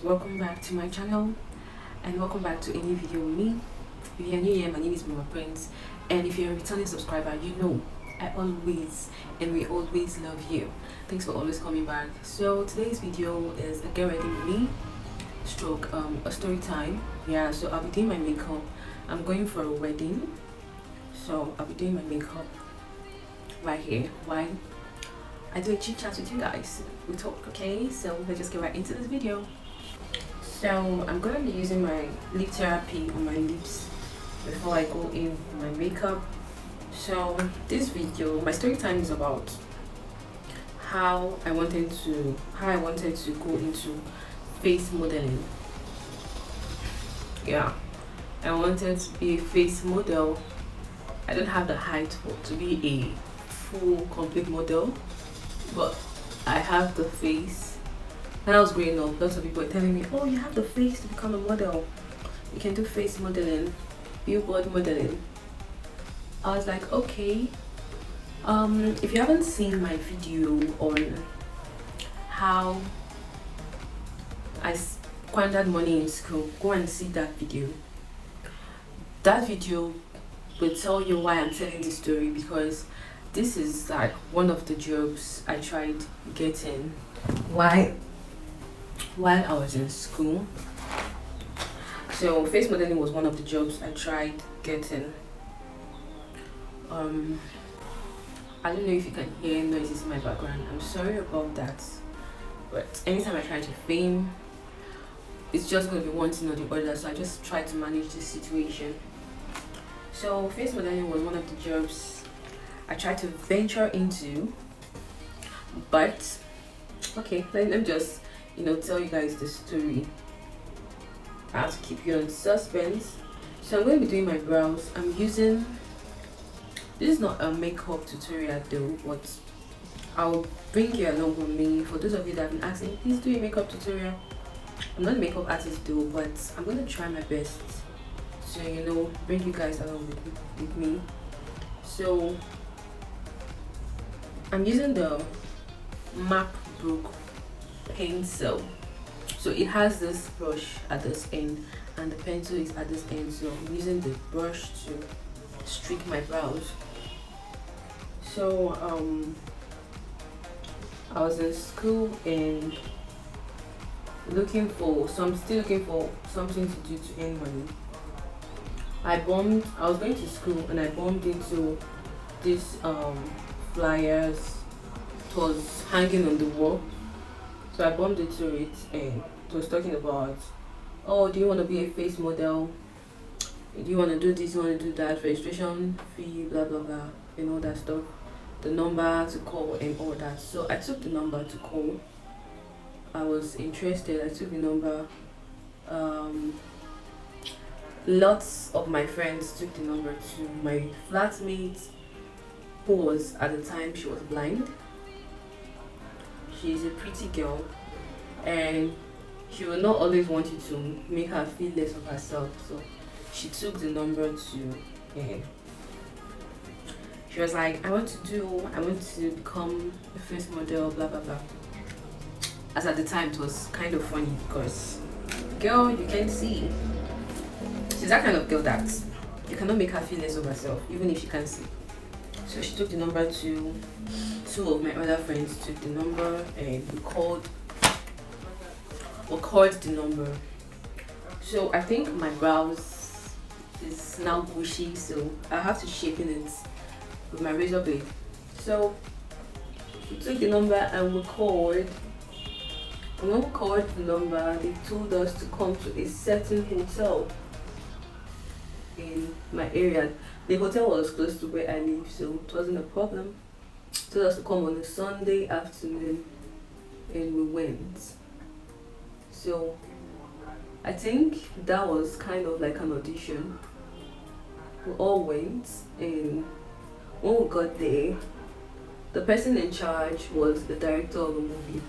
welcome back to my channel and welcome back to a new video with me. If you're new here, my name is Mama Prince, and if you're a returning subscriber, you know I always and we always love you. Thanks for always coming back. So today's video is a get ready with me stroke a story time. Yeah, so I'll be doing my makeup. I'm going for a wedding, so I'll be doing my makeup right here. Why? I do a chit chat with you guys. We talk, okay? So let's just get right into this video. So I'm gonna be using my lip therapy on my lips before I go in with my makeup. So this video, my story time, is about how I wanted to go into face modeling. Yeah, I wanted to be a face model. I don't have the height to be a full complete model, but I have the face. When I was growing up, lots of people were telling me, oh, you have the face to become a model, you can do face modeling, billboard modeling. I was like, okay. If you haven't seen my video on how I squandered money in school, go and see that video. That video will tell you why I'm telling this story, because this is like one of the jobs I tried getting while I was in school. So face modeling was one of the jobs I tried getting. I don't know if you can hear noises in my background. I'm sorry about that, but anytime I try to film, it's just going to be one thing or the other, so I just try to manage the situation. So face modeling was one of the jobs I tried to venture into, but okay, let me just tell you guys the story. I have to keep you on suspense. So I'm going to be doing my brows. I'm using, this is not a makeup tutorial though, but I'll bring you along with me. For those of you that have been asking, please do a makeup tutorial. I'm not a makeup artist though, but I'm going to try my best to bring you guys along with me. So I'm using the MacBook pencil. So it has this brush at this end and the pencil is at this end, so I'm using the brush to streak my brows. So I was in school and still looking for something to do to earn money. I was going to school and I bumped into this flyers. It was hanging on the wall, so I bumped into it and it was talking about, oh, do you want to be a face model, do you want to do this, you want to do that, registration fee, blah blah blah, and all that stuff, the number to call and all that. So I took the number to call. I was interested. I took the number. Lots of my friends took the number too. My flatmate, who was at the time, she was blind. She's a pretty girl and she will not always want you to make her feel less of herself, so she took the number to she was like, I want to become a face model, blah blah blah. As at the time, it was kind of funny because, girl, you can see she's that kind of girl that you cannot make her feel less of herself even if she can't see. So she took the number to, two of my other friends took the number and we called the number. So I think my brows is now bushy, so I have to shape it with my razor blade. So we took the number and we called. And when we called the number, they told us to come to a certain hotel in my area. The hotel was close to where I live, so it wasn't a problem. They told us to come on a Sunday afternoon and we went. So I think that was kind of like an audition. We all went, and when we got there, the person in charge was the director of the movie.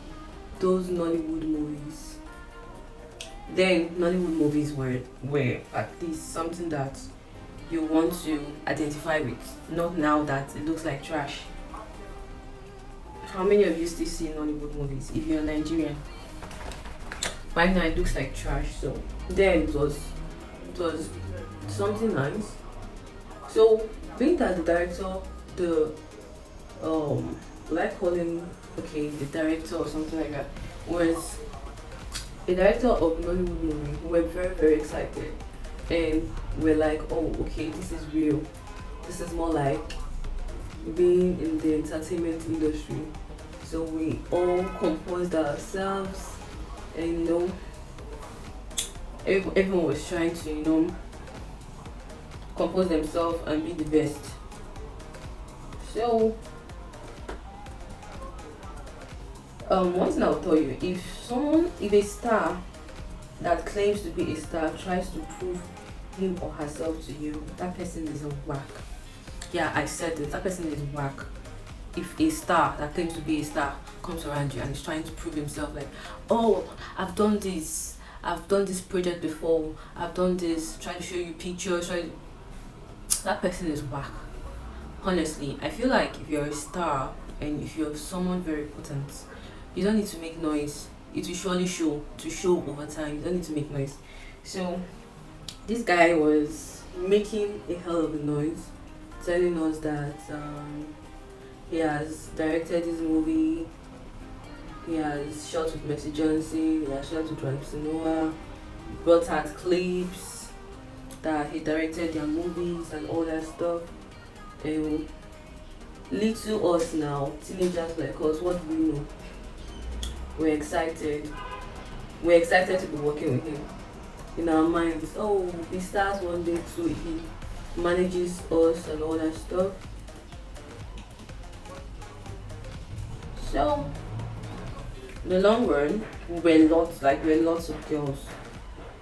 Those Nollywood movies. Then Nollywood movies were at least something that you want to identify with, not now that it looks like trash. How many of you still see Nollywood movies if you're Nigerian? Right now it looks like trash. So then it was something nice. So being that the director, the like calling okay the director or something like that was a director of Nollywood movie, we were very excited, and we're like, oh okay, this is real. This is more like being in the entertainment industry. So we all composed ourselves, and everyone was trying to compose themselves and be the best. So one thing I'll tell you, if a star that claims to be a star tries to prove him or herself to you, that person is a whack. Yeah, I said this, that person is whack. If a star that claims to be a star comes around you and is trying to prove himself, like, oh, I've done this project before, I've done this, trying to show you pictures, that person is whack. Honestly, I feel like if you're a star and if you're someone very potent, you don't need to make noise. It will surely show over time. You don't need to make noise. So this guy was making a hell of a noise, telling us that he has directed this movie, he has shot with Mercy Johnson, he has shot with Ramsey, brought out clips that he directed their movies and all that stuff. And little us now, teenagers like us, what do we know? We're excited. We're excited to be working with him. In our minds, oh, he starts one day too, he manages us and all that stuff. So, in the long run, we were lots of girls.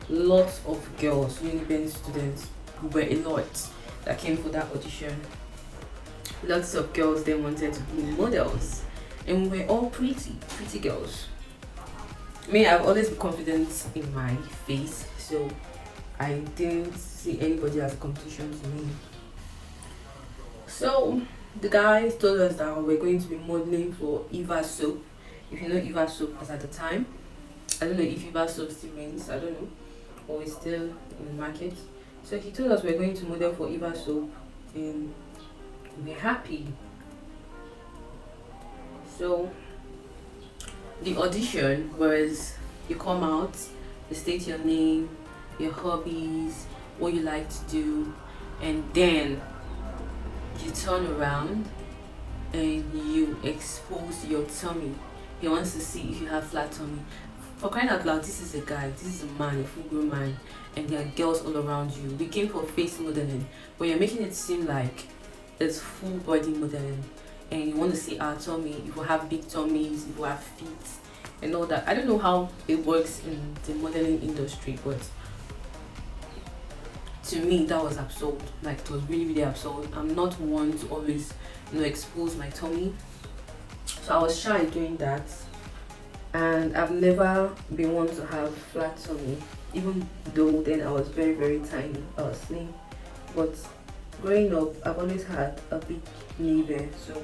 Lots of girls, Uniben students. We were a lot that came for that audition. Lots of girls then wanted to be models. And we were all pretty girls. Me, I've always been confident in my face, so I didn't see anybody as a competition to me. So the guys told us that we're going to be modeling for Eva Soap. If you know Eva Soap, as at the time, I don't know if Eva Soap still remains, I don't know, or is still in the market. So he told us we're going to model for Eva Soap, and we're happy. So the audition was, you come out, you state your name, your hobbies, what you like to do, and then you turn around and you expose your tummy. He wants to see if you have flat tummy. For crying out loud, this is a guy, this is a man, a full-grown man, and there are girls all around you. We came for face modeling, but you're making it seem like it's full body modeling, and you want to see our tummy, if we have big tummies, if we have feet and all that. I don't know how it works in the modeling industry, but to me that was absurd. Like, it was really absurd. I'm not one to always expose my tummy, so I was shy doing that, and I've never been one to have flat tummy, even though then I was very tiny. I was slim, but growing up I've always had a big knee there. So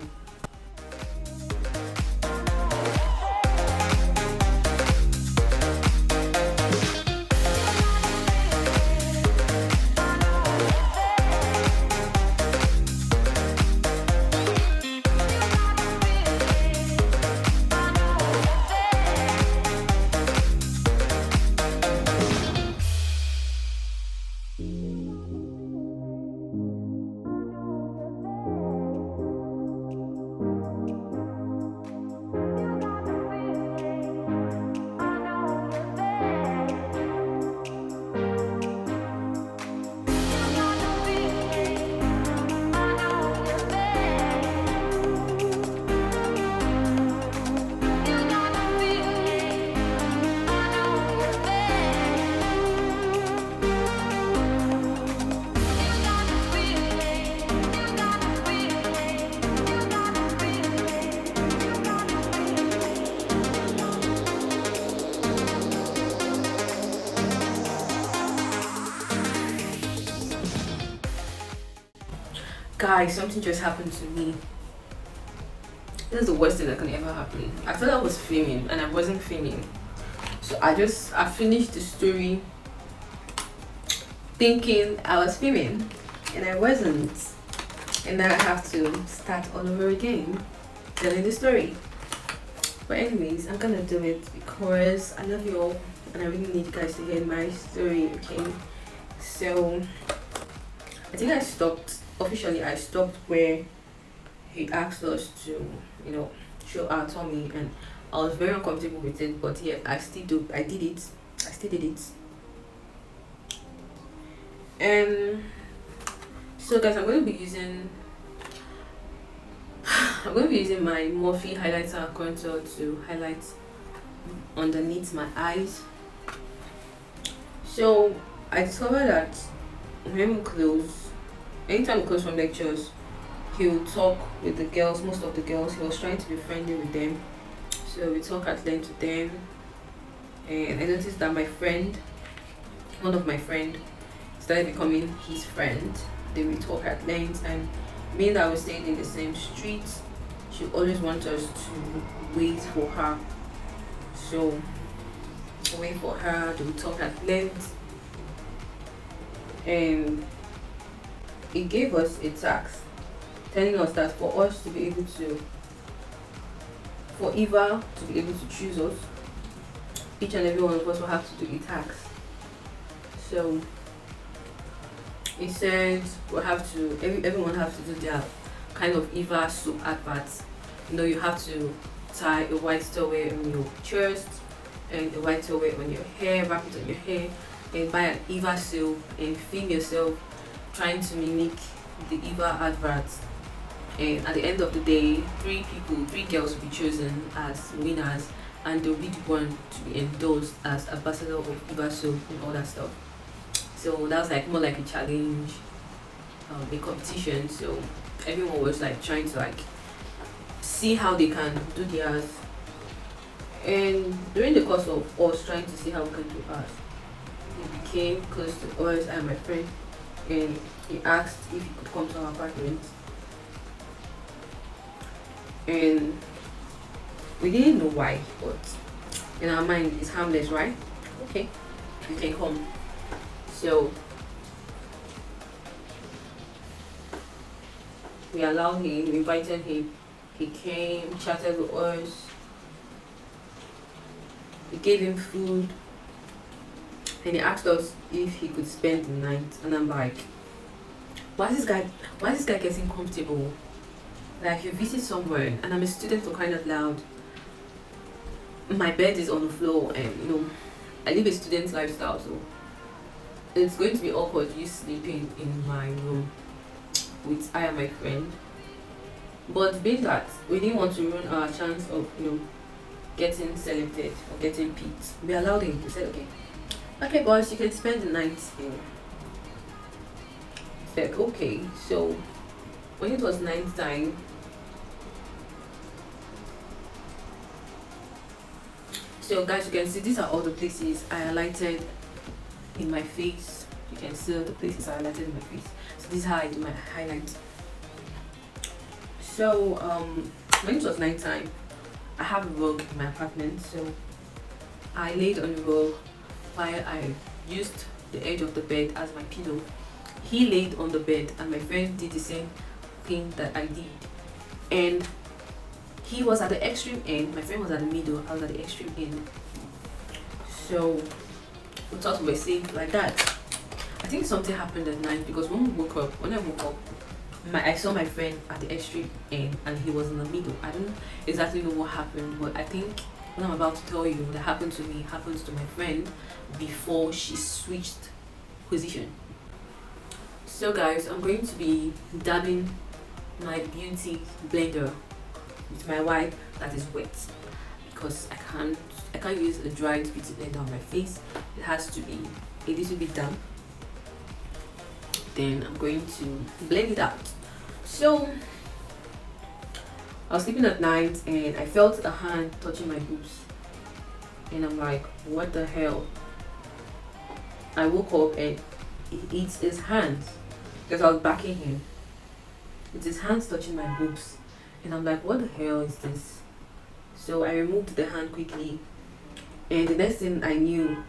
guys, something just happened to me. This is the worst thing that can ever happen. I thought I was filming and I wasn't filming. So I finished the story thinking I was filming, and I wasn't. And now I have to start all over again telling the story. But anyways, I'm gonna do it because I love you all and I really need you guys to hear my story, okay? So I think I stopped where he asked us to, show our tummy, and I was very uncomfortable with it, but yeah, I still did it. And so guys, I'm going to be using my Morphe highlighter contour to highlight underneath my eyes. So I discovered that anytime we close from lectures, he would talk with the girls, most of the girls. He was trying to be friendly with them. So we talk at length with them. And I noticed that one of my friend, started becoming his friend. They would talk at length, and being that we stayed in the same street, she always wanted us to wait for her. So wait for her, they would talk at length, and it gave us a task telling us that for Eva to be able to choose us, each and every one of us will have to do a task. So it said everyone has to do their kind of Eva soap adverts. You have to tie a white towel on your chest and a white towel on your hair, wrap it on your hair, and buy an Eva soap and film yourself trying to mimic the Eva adverts. And at the end of the day, three girls will be chosen as winners, and they'll be the one to be endorsed as ambassador of Eva soap and all that stuff. So that was like more like a challenge, a competition. So everyone was like trying to like see how they can do theirs. And during the course of us trying to see how we can do ours, he became close to us and my friend, and he asked if he could come to our apartment. And we didn't know why, but in our mind it's harmless, right? Okay, you can come. So we allowed him, we invited him. He came, chatted with us. We gave him food, and he asked us if he could spend the night. And I'm like, why is this guy getting comfortable? Like, you visit somewhere, and I'm a student for crying out loud. My bed is on the floor, and I live a student lifestyle, so it's going to be awkward you sleeping in my room with I and my friend. But being that we didn't want to ruin our chance of getting selected or getting picked, we allowed him. We said, okay boys, you can spend the night here. He said okay. So when it was night time, so guys, you can see these are all the places I highlighted in my face. You can see all the places I highlighted in my face. So this is how I do my highlights. So when it was night time, I have a rug in my apartment, so I laid on the rug while I used the edge of the bed as my pillow. He laid on the bed, and my friend did the same thing that I did. And he was at the extreme end, my friend was at the middle, I was at the extreme end. So we thought we were safe like that. I think something happened at night, because when I woke up, I saw my friend at the extreme end and he was in the middle. I don't exactly know what happened, but I think what I'm about to tell you that happened to me happens to my friend before she switched position. So guys, I'm going to be dabbing my beauty blender with my wipe that is wet, because I can't use a dried beauty blender on my face. It has to be a little bit damp. Then I'm going to blend it out. So I was sleeping at night and I felt a hand touching my boobs, and I'm like, what the hell? I woke up and it's his hands, because I was backing him. It's his hands touching my boobs, and I'm like, what the hell is this? So I removed the hand quickly, And the next thing I knew,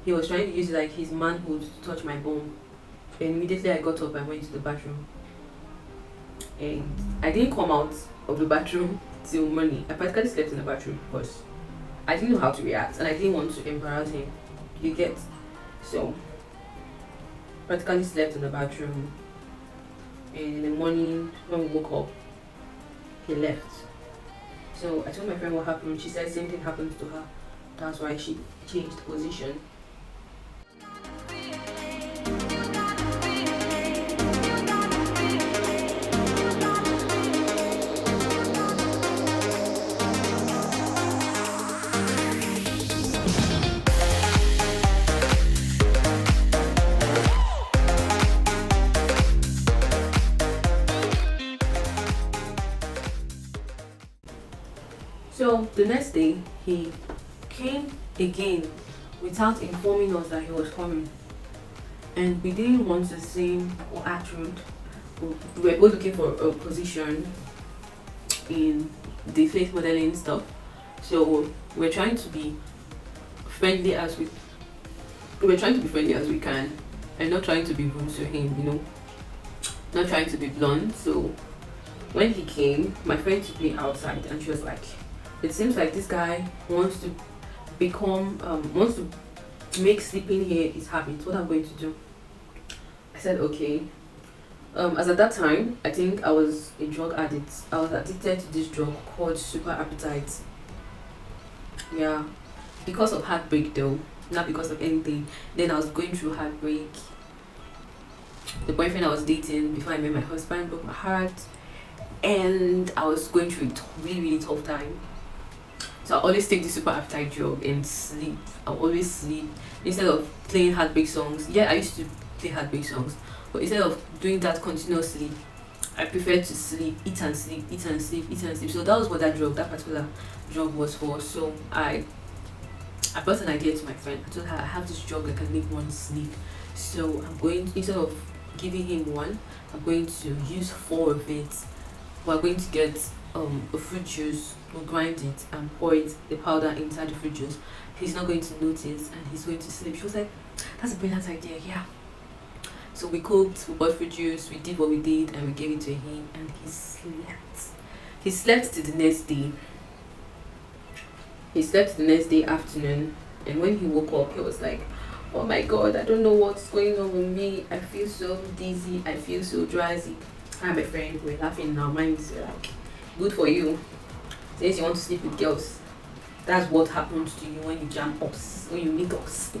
he was trying to use like his manhood to touch my bum. And immediately I got up and went to the bathroom. And I didn't come out of the bathroom till morning. I practically slept in the bathroom because I didn't know how to react and I didn't want to embarrass him. You get? So practically slept in the bathroom. And in the morning when we woke up, he left. So I told my friend what happened. She said same thing happened to her. That's why she changed position. So the next day, he came again without informing us that he was coming. And we didn't want to seem or act rude. We were both looking for a position in the face modeling stuff. So we're trying to be friendly as we're trying to be friendly as we can and not trying to be rude to him, you know. Not trying to be blunt. So when he came, my friend took me outside and she was like, it seems like this guy wants to wants to make sleeping here his habit. What I'm going to do? I said okay. As at that time, I think I was a drug addict. I was addicted to this drug called super appetite. Yeah, because of heartbreak though, not because of anything. Then I was going through heartbreak. The boyfriend I was dating before I met my husband broke my heart, and I was going through a really tough time. So I always take the super appetite drug and sleep. I always sleep instead of playing heartbreak songs. Yeah, I used to play heartbreak songs, but instead of doing that continuously, I prefer to sleep, eat and sleep, eat and sleep, eat and sleep. So that was what that particular drug was for. So I brought an idea to my friend. I told her I have this drug that can make one sleep. So I'm going, instead of giving him one, I'm going to use 4 of it. We're going to get a fruit juice, we'll grind it and pour it, the powder inside the fruit juice. He's not going to notice and he's going to sleep. She was like, that's a brilliant idea, yeah. So we cooked, we bought fruit juice, we did what we did and we gave it to him and he slept. He slept till the next day. He slept the next day afternoon, and when he woke up he was like, oh my god, I don't know what's going on with me. I feel so dizzy, I feel so drowsy. I and my friend were laughing in our minds. We're like, good for you. Since you want to sleep with girls, that's what happens to you when you jam us, when you meet us.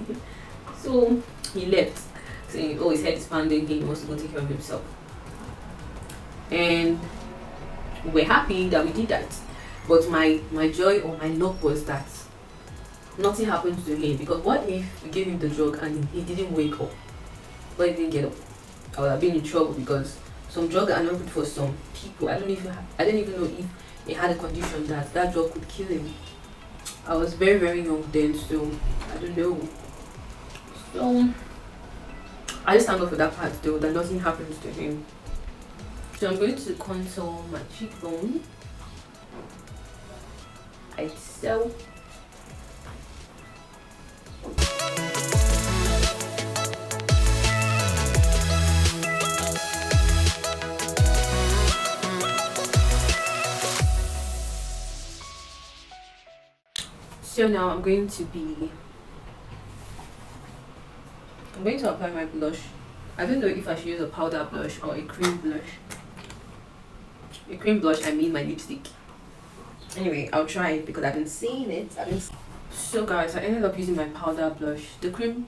So he left, saying, oh, his head is pounding, he wants to go take care of himself. And we're happy that we did that. But my joy or my luck was that nothing happened to him. Because what if we gave him the drug and he didn't wake up? But he didn't get up? I would have been in trouble, because some drugs are not good for some people. I don't even know if he had a condition that drug could kill him. I was very, very young then, so I don't know. So I just thank God for that part though, that nothing happens to him. So I'm going to contour my cheekbone. So now I'm going to apply my blush. I don't know if I should use a powder blush or a cream blush. A cream blush, I mean my lipstick. Anyway, I'll try it because I've been seeing it. So guys, I ended up using my powder blush. The cream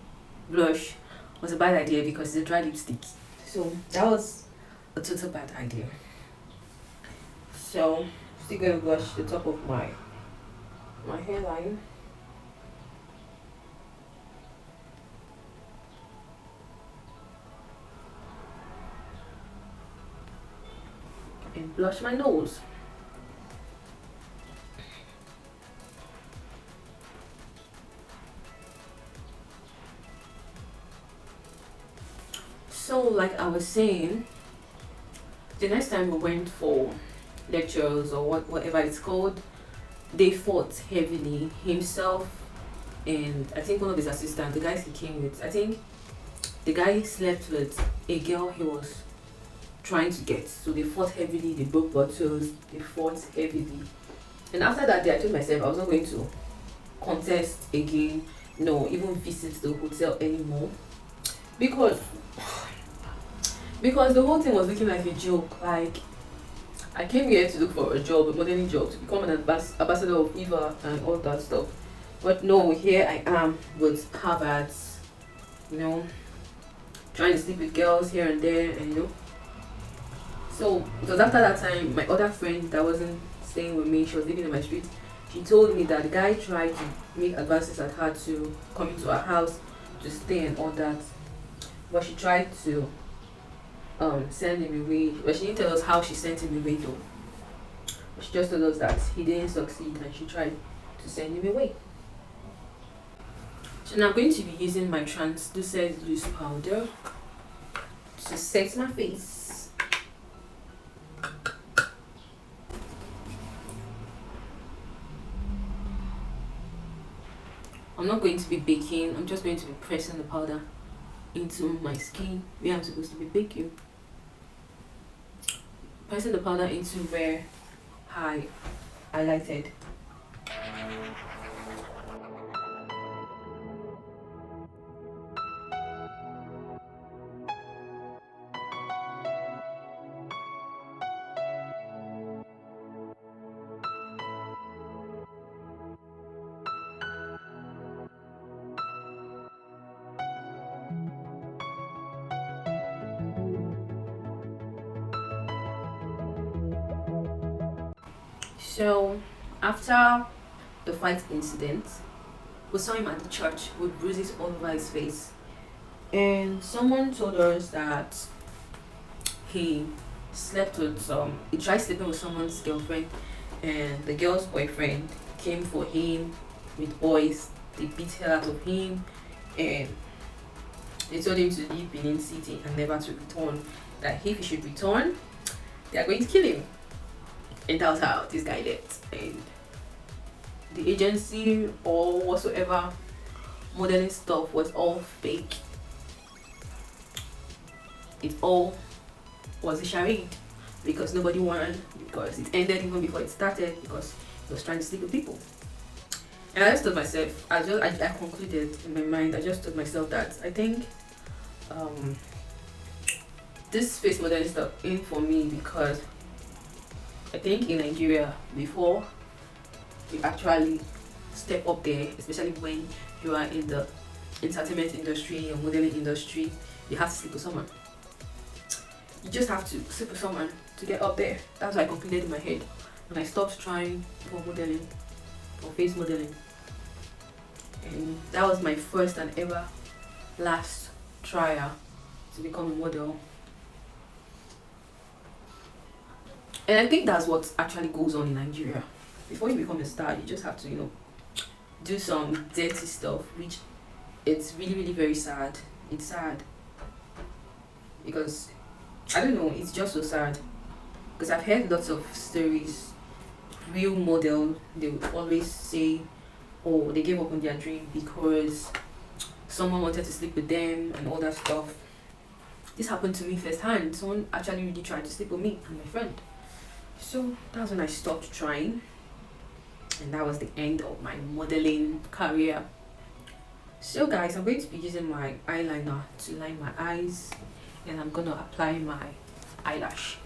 blush was a bad idea because it's a dry lipstick. So that was a total bad idea. So still gonna blush the top of my hairline. And blush my nose. So like I was saying, the next time we went for lectures or whatever it's called, they fought heavily. Himself and I think one of his assistants, the guys he came with, I think the guy slept with a girl he was trying to get. So they fought heavily, they broke bottles, they fought heavily. And after that day, I told myself I was not going to contest again, no, even visit the hotel anymore. Because the whole thing was looking like a joke. Like, I came here to look for a job, a modeling job, to become an ambassador of Eva and all that stuff. But no, here I am with Harvards, trying to sleep with girls here and there, and So it was after that time, my other friend that wasn't staying with me, she was living in my street. She told me that the guy tried to make advances at her to come into her house to stay and all that, but she tried to send him away. But she didn't tell us how she sent him away though. She just told us that he didn't succeed and she tried to send him away. So now I'm going to be using my translucent loose powder to set my face. I'm not going to be baking, I'm just going to be pressing the powder into my skin where I'm supposed to be baking. Pressing the powder into where I highlighted. So after the fight incident, we saw him at the church with bruises all over his face, and someone told us that he he tried sleeping with someone's girlfriend, and the girl's boyfriend came for him with boys. They beat hell out of him, and they told him to leave Benin City and never to return. That if he should return, they are going to kill him. And that was how this guy left. And the agency or whatsoever modeling stuff was all fake. It all was a charade because nobody won, because it ended even before it started, because he was trying to sleep with people. And I just told myself, I concluded in my mind, I just told myself that I think this face modeling stuff ain't for me, because I think in Nigeria, before you actually step up there, especially when you are in the entertainment industry or modeling industry, you have to sleep with someone. You just have to sleep with someone to get up there. That's what I concluded in my head when I stopped trying for modeling, for face modeling. And that was my first and ever last trial to become a model. And I think that's what actually goes on in Nigeria. Before you become a star, you just have to, do some dirty stuff, which it's really, really very sad. It's sad. Because, I don't know, it's just so sad. Because I've heard lots of stories. Real model, they would always say, oh, they gave up on their dream because someone wanted to sleep with them and all that stuff. This happened to me firsthand. Someone actually really tried to sleep with me and my friend. So that was when I stopped trying, and that was the end of my modeling career. So guys, I'm going to be using my eyeliner to line my eyes, and I'm gonna apply my eyelash.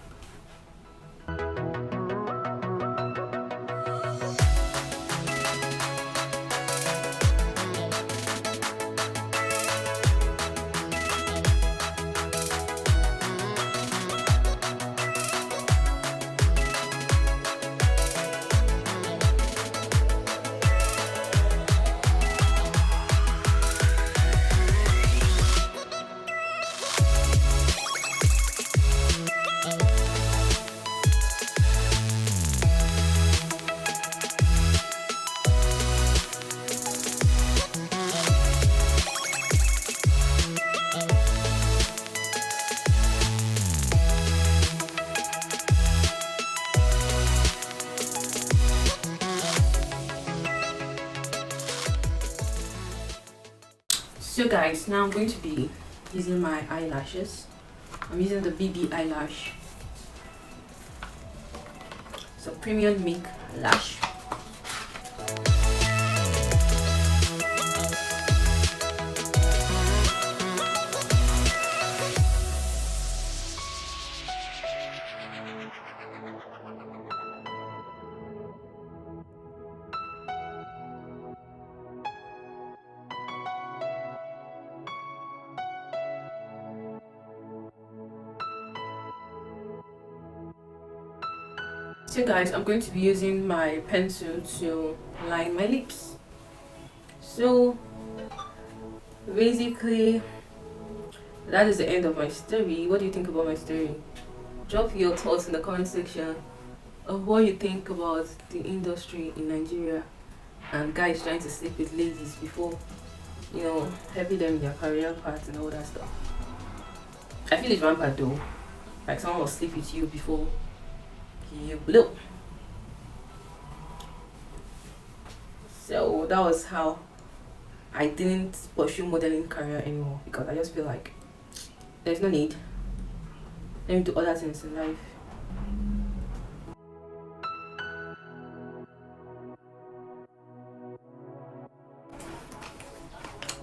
So guys, now I'm going to be using my eyelashes. I'm using the BB eyelash. It's a premium make lash. So guys, I'm going to be using my pencil to line my lips. So basically, that is the end of my story. What do you think about my story? Drop your thoughts in the comment section of what you think about the industry in Nigeria and guys trying to sleep with ladies before, you know, helping them in their career path and all that stuff. I feel it's rampant though. Like someone will sleep with you before you blow. So that was how I didn't pursue modeling career anymore, because I just feel like there's no need. Let me do other things in life.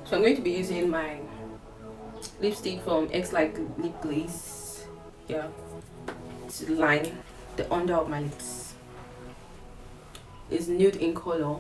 So I'm going to be using my lipstick from X Like Lip Glaze, yeah, to line the under of my lips. It's nude in color.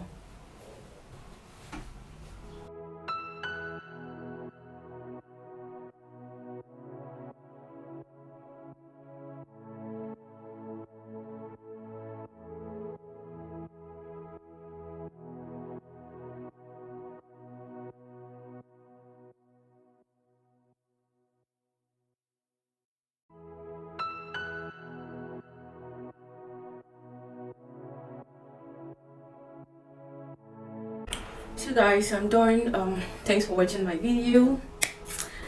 So guys, I'm done. Thanks for watching my video.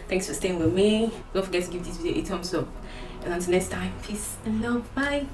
Thanks for staying with me. Don't forget to give this video a thumbs up. And until next time, peace and love. Bye.